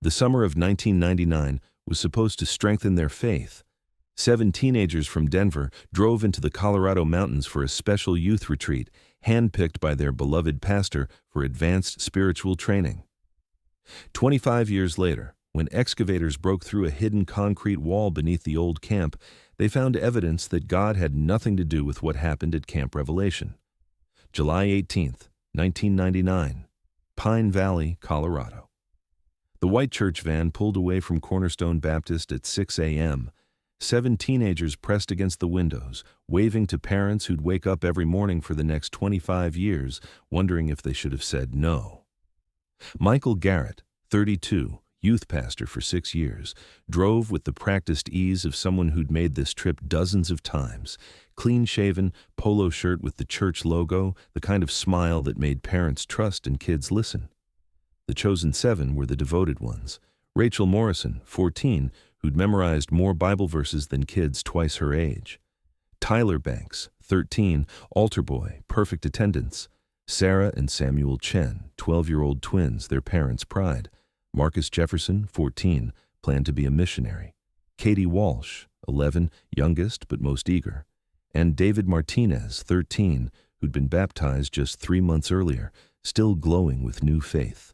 The summer of 1999 was supposed to strengthen their faith. 7 teenagers from Denver drove into the Colorado mountains for a special youth retreat, handpicked by their beloved pastor for advanced spiritual training. 25 years later, when excavators broke through a hidden concrete wall beneath the old camp, they found evidence that God had nothing to do with what happened at Camp Revelation. July 18, 1999, Pine Valley, Colorado. The white church van pulled away from Cornerstone Baptist at 6 a.m. 7 teenagers pressed against the windows, waving to parents who'd wake up every morning for the next 25 years, wondering if they should have said no. Michael Garrett, 32, youth pastor for 6 years, drove with the practiced ease of someone who'd made this trip dozens of times. Clean-shaven, polo shirt with the church logo, the kind of smile that made parents trust and kids listen. The chosen 7 were the devoted ones. Rachel Morrison, 14, who'd memorized more Bible verses than kids twice her age. Tyler Banks, 13, altar boy, perfect attendance. Sarah and Samuel Chen, 12-year-old twins, their parents' pride. Marcus Jefferson, 14, planned to be a missionary. Katie Walsh, 11, youngest but most eager. And David Martinez, 13, who'd been baptized just 3 months earlier, still glowing with new faith.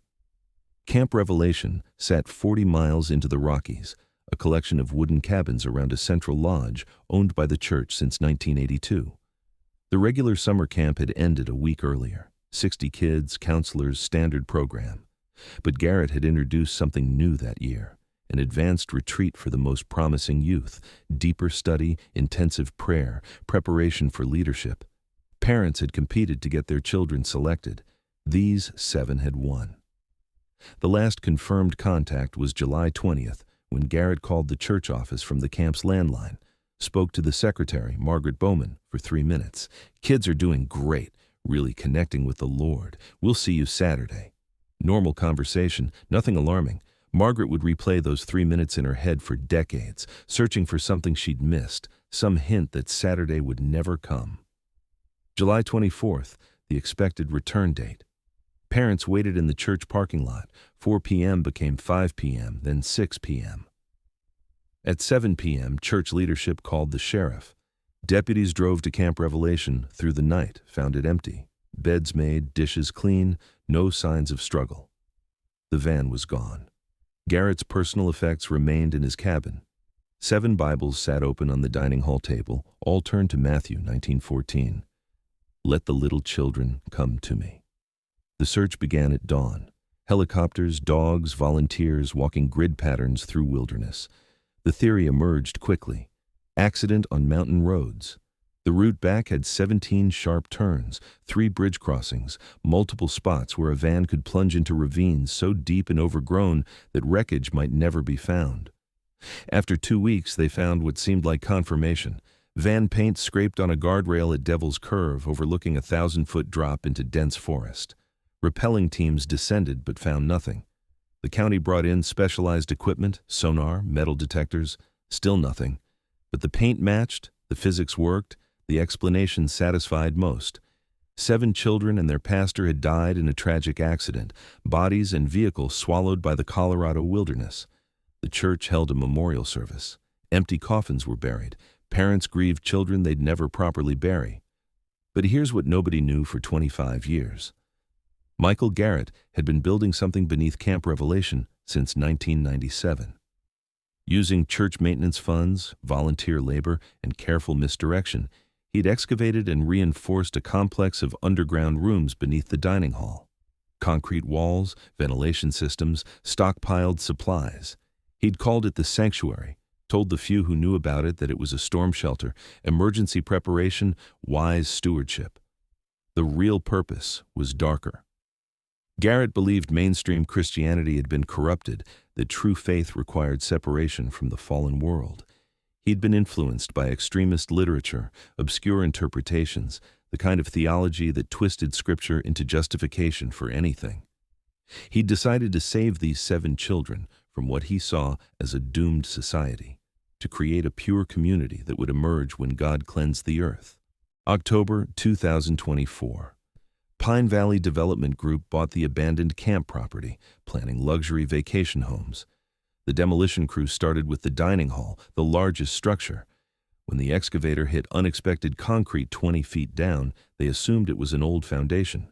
Camp Revelation sat 40 miles into the Rockies, a collection of wooden cabins around a central lodge owned by the church since 1982. The regular summer camp had ended a week earlier. 60 kids, counselors, standard program. But Garrett had introduced something new that year, an advanced retreat for the most promising youth, deeper study, intensive prayer, preparation for leadership. Parents had competed to get their children selected. These 7 had won. The last confirmed contact was July 20th, when Garrett called the church office from the camp's landline, spoke to the secretary, Margaret Bowman, for 3 minutes. "Kids are doing great, really connecting with the Lord. We'll see you Saturday." Normal conversation, nothing alarming. Margaret would replay those 3 minutes in her head for decades, searching for something she'd missed, some hint that Saturday would never come. July 24th, the expected return date. Parents waited in the church parking lot. 4 p.m. became 5 p.m., then 6 p.m. At 7 p.m., church leadership called the sheriff. Deputies drove to Camp Revelation through the night, found it empty. Beds made, dishes clean, no signs of struggle. The van was gone. Garrett's personal effects remained in his cabin. 7 Bibles sat open on the dining hall table, all turned to Matthew 19:14. "Let the little children come to me." The search began at dawn. Helicopters, dogs, volunteers walking grid patterns through wilderness. The theory emerged quickly. Accident on mountain roads. The route back had 17 sharp turns, 3 bridge crossings, multiple spots where a van could plunge into ravines so deep and overgrown that wreckage might never be found. After 2 weeks, they found what seemed like confirmation. Van paint scraped on a guardrail at Devil's Curve, overlooking a 1,000-foot drop into dense forest. Rappelling teams descended but found nothing. The county brought in specialized equipment, sonar, metal detectors, still nothing. But the paint matched, the physics worked, the explanation satisfied most. 7 children and their pastor had died in a tragic accident, bodies and vehicles swallowed by the Colorado wilderness. The church held a memorial service. Empty coffins were buried. Parents grieved children they'd never properly bury. But here's what nobody knew for 25 years. Michael Garrett had been building something beneath Camp Revelation since 1997. Using church maintenance funds, volunteer labor, and careful misdirection, he'd excavated and reinforced a complex of underground rooms beneath the dining hall. Concrete walls, ventilation systems, stockpiled supplies. He'd called it the sanctuary, told the few who knew about it that it was a storm shelter, emergency preparation, wise stewardship. The real purpose was darker. Garrett believed mainstream Christianity had been corrupted, that true faith required separation from the fallen world. He'd been influenced by extremist literature, obscure interpretations, the kind of theology that twisted Scripture into justification for anything. He'd decided to save these 7 children from what he saw as a doomed society, to create a pure community that would emerge when God cleansed the earth. October 2024. Pine Valley Development Group bought the abandoned camp property, planning luxury vacation homes. The demolition crew started with the dining hall, the largest structure. When the excavator hit unexpected concrete 20 feet down, they assumed it was an old foundation.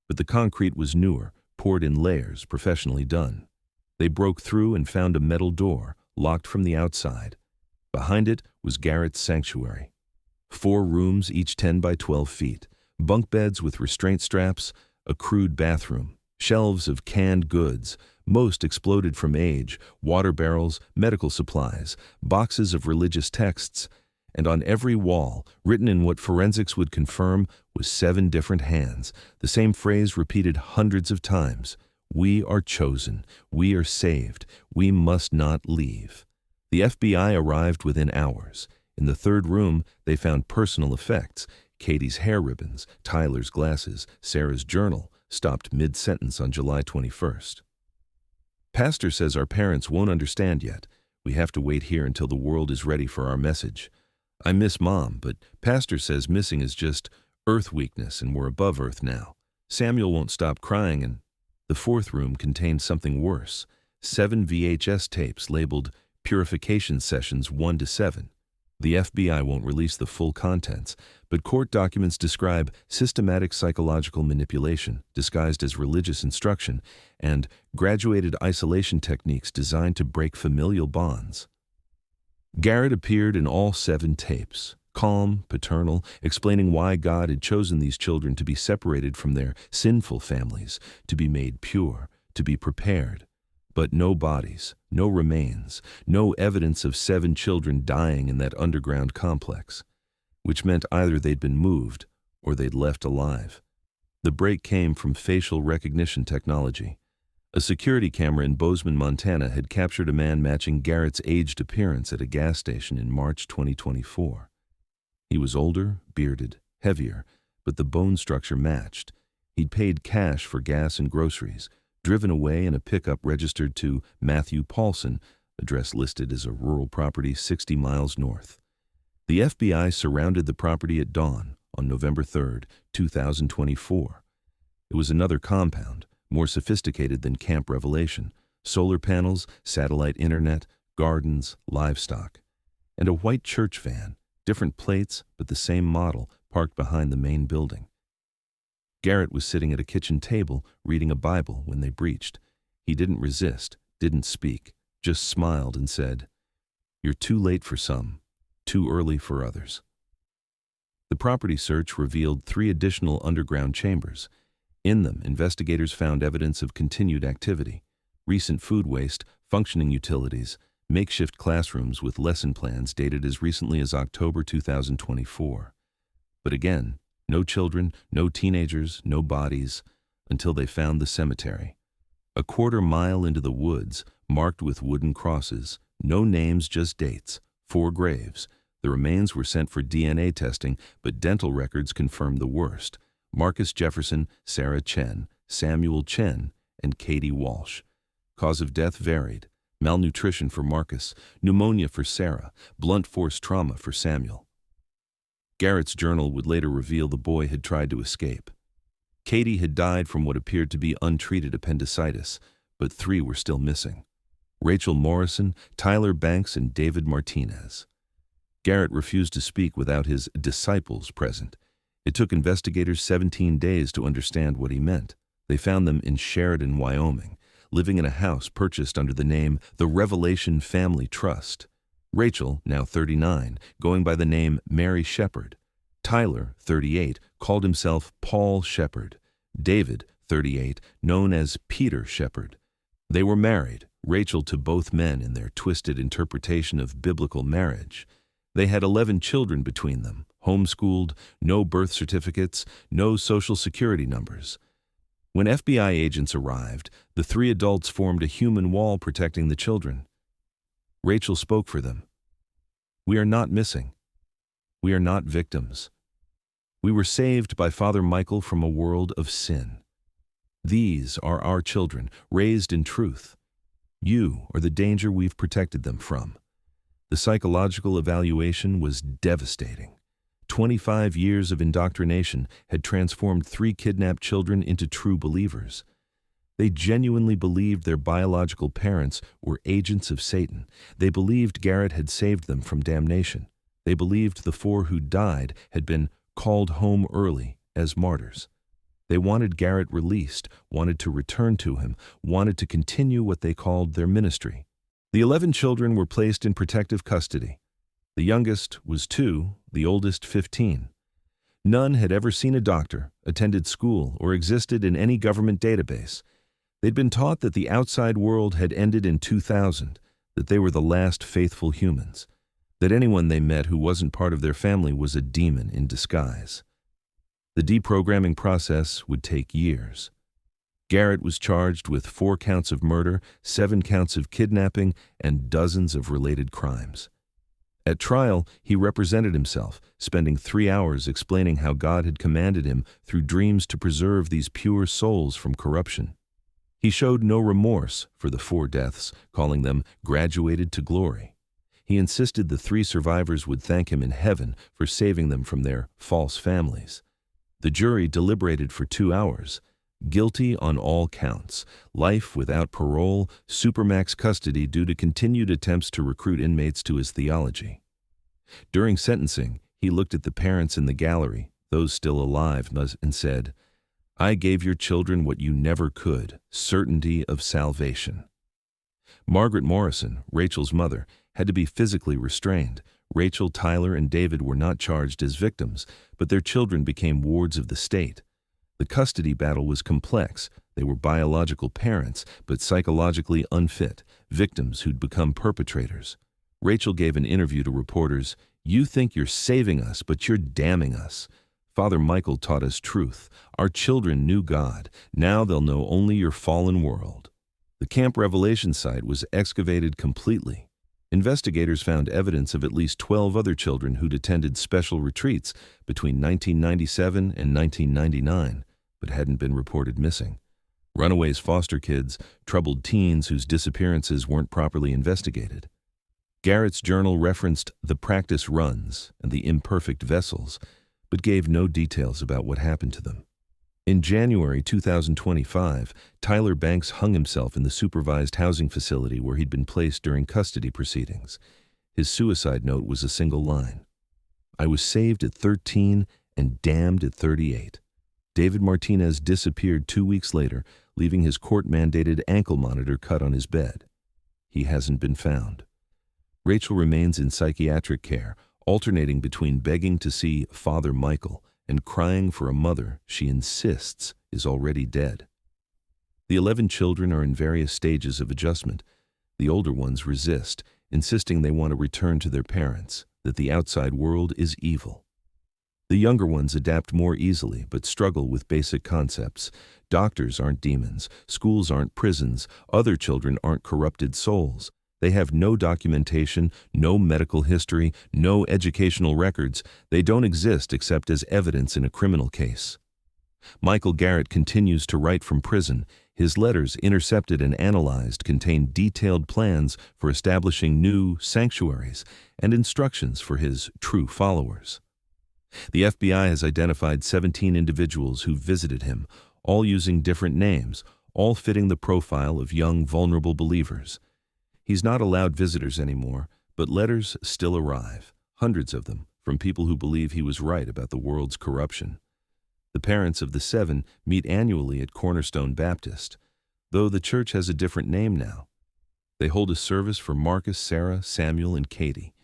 But the concrete was newer, poured in layers, professionally done. They broke through and found a metal door, locked from the outside. Behind it was Garrett's sanctuary. 4 rooms, each 10 by 12 feet, bunk beds with restraint straps, a crude bathroom, shelves of canned goods, most exploded from age, water barrels, medical supplies, boxes of religious texts, and on every wall, written in what forensics would confirm was 7 different hands, the same phrase repeated hundreds of times: "We are chosen, we are saved, we must not leave." The FBI arrived within hours. In the 3rd room, they found personal effects: Katie's hair ribbons, Tyler's glasses, Sarah's journal, stopped mid-sentence on July 21st. "Pastor says our parents won't understand yet. We have to wait here until the world is ready for our message. I miss Mom, but Pastor says missing is just earth weakness and we're above earth now. Samuel won't stop crying." And the 4th room contained something worse: 7 VHS tapes labeled Purification Sessions 1 to 7. The FBI won't release the full contents, but court documents describe systematic psychological manipulation disguised as religious instruction and graduated isolation techniques designed to break familial bonds. Garrett appeared in all 7 tapes, calm, paternal, explaining why God had chosen these children to be separated from their sinful families, to be made pure, to be prepared. But no bodies, no remains, no evidence of 7 children dying in that underground complex, which meant either they'd been moved or they'd left alive. The break came from facial recognition technology. A security camera in Bozeman, Montana had captured a man matching Garrett's aged appearance at a gas station in March 2024. He was older, bearded, heavier, but the bone structure matched. He'd paid cash for gas and groceries, driven away in a pickup registered to Matthew Paulson, address listed as a rural property 60 miles north. The FBI surrounded the property at dawn on November 3, 2024. It was another compound, more sophisticated than Camp Revelation: solar panels, satellite internet, gardens, livestock, and a white church van, different plates but the same model, parked behind the main building. Garrett was sitting at a kitchen table reading a Bible when they breached. He didn't resist, didn't speak, just smiled and said, "You're too late for some, too early for others." The property search revealed 3 additional underground chambers. In them, investigators found evidence of continued activity: recent food waste, functioning utilities, makeshift classrooms with lesson plans dated as recently as October 2024. But again, no children, no teenagers, no bodies, until they found the cemetery. A quarter-mile into the woods, marked with wooden crosses, no names, just dates, 4 graves. The remains were sent for DNA testing, but dental records confirmed the worst: Marcus Jefferson, Sarah Chen, Samuel Chen, and Katie Walsh. Cause of death varied: malnutrition for Marcus, pneumonia for Sarah, blunt force trauma for Samuel. Garrett's journal would later reveal the boy had tried to escape. Katie had died from what appeared to be untreated appendicitis, but 3 were still missing: Rachel Morrison, Tyler Banks, and David Martinez. Garrett refused to speak without his disciples present. It took investigators 17 days to understand what he meant. They found them in Sheridan, Wyoming, living in a house purchased under the name the Revelation Family Trust. Rachel, now 39, going by the name Mary Shepard. Tyler, 38, called himself Paul Shepard. David, 38, known as Peter Shepard. They were married, Rachel to both men in their twisted interpretation of biblical marriage. They had 11 children between them, homeschooled, no birth certificates, no social security numbers. When FBI agents arrived, the 3 adults formed a human wall protecting the children. Rachel spoke for them. "We are not missing. We are not victims. We were saved by Father Michael from a world of sin. These are our children, raised in truth. You are the danger we've protected them from." The psychological evaluation was devastating. 25 years of indoctrination had transformed 3 kidnapped children into true believers. They genuinely believed their biological parents were agents of Satan. They believed Garrett had saved them from damnation. They believed the 4 who died had been called home early as martyrs. They wanted Garrett released, wanted to return to him, wanted to continue what they called their ministry. The 11 children were placed in protective custody. The youngest was 2, the oldest 15. None had ever seen a doctor, attended school, or existed in any government database. They'd been taught that the outside world had ended in 2000, that they were the last faithful humans, that anyone they met who wasn't part of their family was a demon in disguise. The deprogramming process would take years. Garrett was charged with 4 counts of murder, 7 counts of kidnapping, and dozens of related crimes. At trial, he represented himself, spending 3 hours explaining how God had commanded him through dreams to preserve these pure souls from corruption. He showed no remorse for the 4 deaths, calling them graduated to glory. He insisted the 3 survivors would thank him in heaven for saving them from their false families. The jury deliberated for 2 hours. Guilty on all counts, life without parole, supermax custody due to continued attempts to recruit inmates to his theology. During sentencing, he looked at the parents in the gallery, those still alive, and said, "I gave your children what you never could, certainty of salvation." Margaret Morrison, Rachel's mother, had to be physically restrained. Rachel, Tyler, and David were not charged as victims, but their children became wards of the state. The custody battle was complex. They were biological parents, but psychologically unfit, victims who'd become perpetrators. Rachel gave an interview to reporters, "You think you're saving us, but you're damning us. Father Michael taught us truth. Our children knew God. Now they'll know only your fallen world." The Camp Revelation site was excavated completely. Investigators found evidence of at least 12 other children who'd attended special retreats between 1997 and 1999, but hadn't been reported missing. Runaways, foster kids, troubled teens whose disappearances weren't properly investigated. Garrett's journal referenced the practice runs and the imperfect vessels, but gave no details about what happened to them. In January 2025, Tyler Banks hung himself in the supervised housing facility where he'd been placed during custody proceedings. His suicide note was a single line: "I was saved at 13 and damned at 38. David Martinez disappeared 2 weeks later, leaving his court-mandated ankle monitor cut on his bed. He hasn't been found." Rachel remains in psychiatric care, alternating between begging to see Father Michael and crying for a mother she insists is already dead. The 11 children are in various stages of adjustment. The older ones resist, insisting they want to return to their parents, that the outside world is evil. The younger ones adapt more easily, but struggle with basic concepts. Doctors aren't demons, schools aren't prisons, other children aren't corrupted souls. They have no documentation, no medical history, no educational records. They don't exist except as evidence in a criminal case. Michael Garrett continues to write from prison. His letters, intercepted and analyzed, contain detailed plans for establishing new sanctuaries and instructions for his true followers. The FBI has identified 17 individuals who visited him, all using different names, all fitting the profile of young, vulnerable believers. He's not allowed visitors anymore, but letters still arrive, hundreds of them, from people who believe he was right about the world's corruption. The parents of the 7 meet annually at Cornerstone Baptist, though the church has a different name now. They hold a service for Marcus, Sarah, Samuel, and Katie.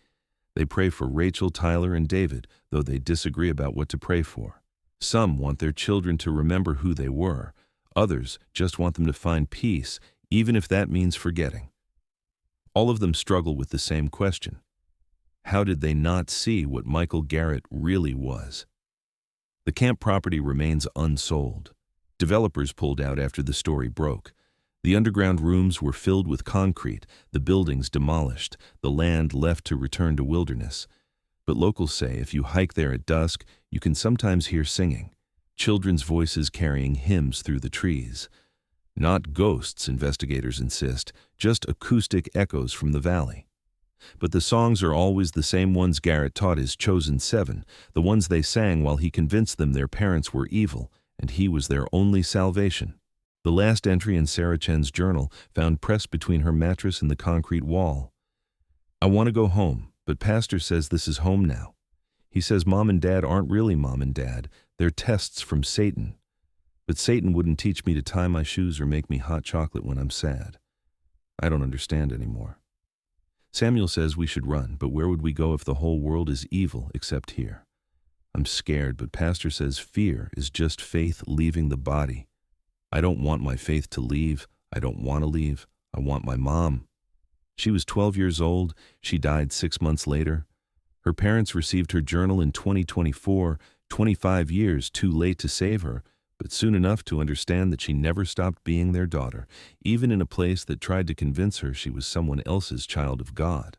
They pray for Rachel, Tyler, and David, though they disagree about what to pray for. Some want their children to remember who they were. Others just want them to find peace, even if that means forgetting. All of them struggle with the same question: how did they not see what Michael Garrett really was? The camp property remains unsold. Developers pulled out after the story broke. The underground rooms were filled with concrete, the buildings demolished, the land left to return to wilderness. But locals say if you hike there at dusk, you can sometimes hear singing, children's voices carrying hymns through the trees. Not ghosts, investigators insist, just acoustic echoes from the valley. But the songs are always the same ones Garrett taught his chosen seven, the ones they sang while he convinced them their parents were evil, and he was their only salvation. The last entry in Sarah Chen's journal, found pressed between her mattress and the concrete wall. I want to go home, but Pastor says this is home now. He says Mom and Dad aren't really Mom and Dad, they're tests from Satan. But Satan wouldn't teach me to tie my shoes or make me hot chocolate when I'm sad. I don't understand anymore. Samuel says we should run, but where would we go if the whole world is evil except here? I'm scared, but Pastor says fear is just faith leaving the body. I don't want my faith to leave. I don't want to leave. I want my mom. She was 12 years old. She died 6 months later. Her parents received her journal in 2024, 25 years too late to save her, but soon enough to understand that she never stopped being their daughter, even in a place that tried to convince her she was someone else's child of God.